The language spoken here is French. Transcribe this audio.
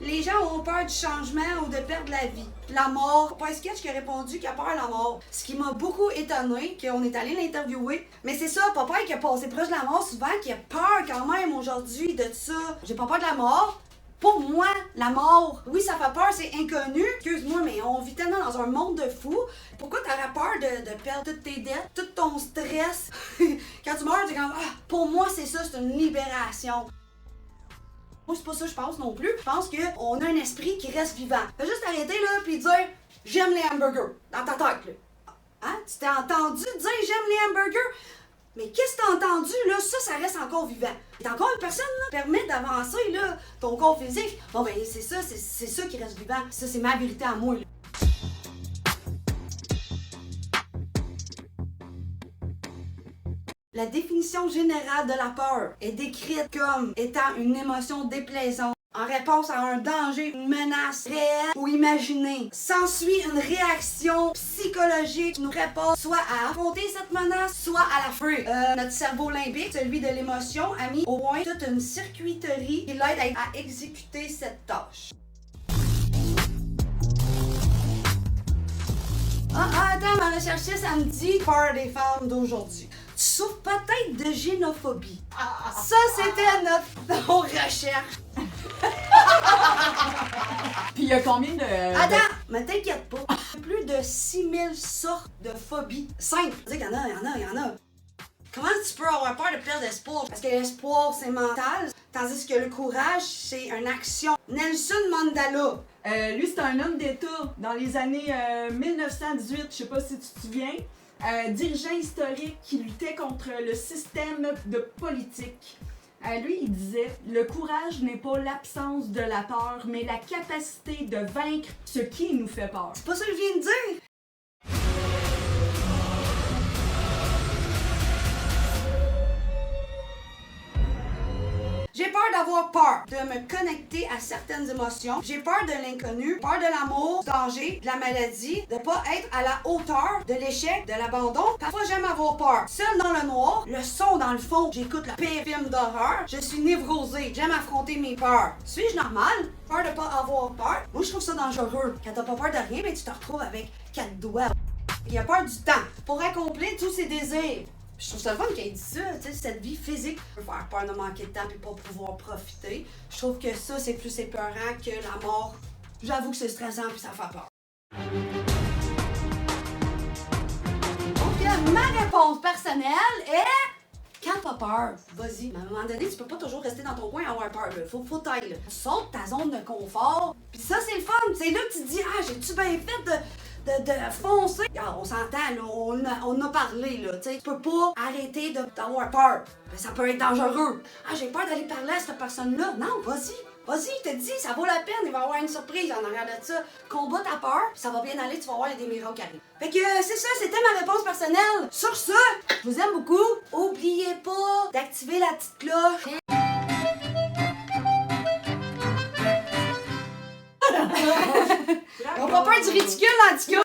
Les gens ont peur du changement ou de perdre la vie. La mort. Pas un sketch qui a répondu qu'il a peur de la mort. Ce qui m'a beaucoup étonné, qu'on est allé l'interviewer. Mais c'est ça, pas peur qui a passé proche de la mort souvent, qui a peur quand même aujourd'hui de ça. J'ai pas peur de la mort. Pour moi, la mort, oui, ça fait peur, c'est inconnu. Excuse-moi, mais on vit tellement dans un monde de fous. Pourquoi t'aurais peur de perdre toutes tes dettes, tout ton stress? Quand tu meurs, tu es comme, ah, pour moi, c'est ça, c'est une libération. Moi, c'est pas ça que je pense non plus. Je pense qu'on a un esprit qui reste vivant. Fais juste arrêter, là, puis dire, j'aime les hamburgers, dans ta tête, là. Hein? Tu t'es entendu dire, j'aime les hamburgers? Mais qu'est-ce que t'as entendu, là? Ça reste encore vivant. Et encore une personne, là, permet d'avancer, là, ton corps physique. Bon, ben, c'est ça qui reste vivant. Ça, c'est ma vérité à moi, là. La définition générale de la peur est décrite comme étant une émotion déplaisante en réponse à un danger, une menace réelle ou imaginée. S'ensuit une réaction psychologique qui nous répond soit à affronter cette menace, soit à la fuir. Notre cerveau limbique, celui de l'émotion, a mis au point toute une circuiterie qui l'aide à exécuter cette tâche. Attends, ma recherchiste, elle me dit peur des femmes d'aujourd'hui. Tu souffres peut-être de génophobie. Ça, c'était nos recherches. Puis il y a combien de... Attends, mais t'inquiète pas. Plus de 6000 sortes de phobies. Simple. Tu sais qu'il y en a. Comment tu peux avoir peur de perdre espoir? Parce que l'espoir, c'est mental, tandis que le courage, c'est une action. Nelson Mandela. Lui, c'est un homme d'État dans les années 1918, je sais pas si tu te souviens. Dirigeant historique qui luttait contre le système de politique. Lui, il disait « Le courage n'est pas l'absence de la peur, mais la capacité de vaincre ce qui nous fait peur. » C'est pas ça que je viens de dire? J'ai peur d'avoir peur, de me connecter à certaines émotions. J'ai peur de l'inconnu, peur de l'amour, du danger, de la maladie, de pas être à la hauteur, de l'échec, de l'abandon. Parfois, j'aime avoir peur. Seul dans le noir, le son dans le fond, j'écoute le pire film d'horreur. Je suis névrosée, j'aime affronter mes peurs. Suis-je normal? Peur de pas avoir peur? Moi, je trouve ça dangereux. Quand t'as pas peur de rien, ben, tu te retrouves avec 4 doigts. Il a peur du temps pour accomplir tous ses désirs. Je trouve ça le fun qu'elle dit ça, tu sais, cette vie physique peut faire peur de manquer de temps et pas pouvoir profiter. Je trouve que ça, c'est plus épeurant que la mort. J'avoue que c'est stressant puis ça fait peur. Donc, ma réponse personnelle est... Quand t'as peur, vas-y. Mais à un moment donné, tu peux pas toujours rester dans ton coin et avoir peur. Là. Faut tailler. Là. Tu sautes ta zone de confort. Puis ça, c'est le fun. C'est là que tu te dis, ah, j'ai-tu bien fait de foncer. Alors, on s'entend, là, on a parlé, là, tu sais. Tu peux pas arrêter d'avoir peur. Mais ça peut être dangereux. Ah, j'ai peur d'aller parler à cette personne-là. Non, vas-y, je te dis, ça vaut la peine, il va y avoir une surprise en arrière de ça. Combat ta peur, ça va bien aller, tu vas voir, il y a des miracles qui arrivent. Fait que c'est ça, c'était ma réponse personnelle. Sur ça, je vous aime beaucoup. Oubliez pas d'activer la petite cloche. Ils ont pas peur du ridicule, en tout cas.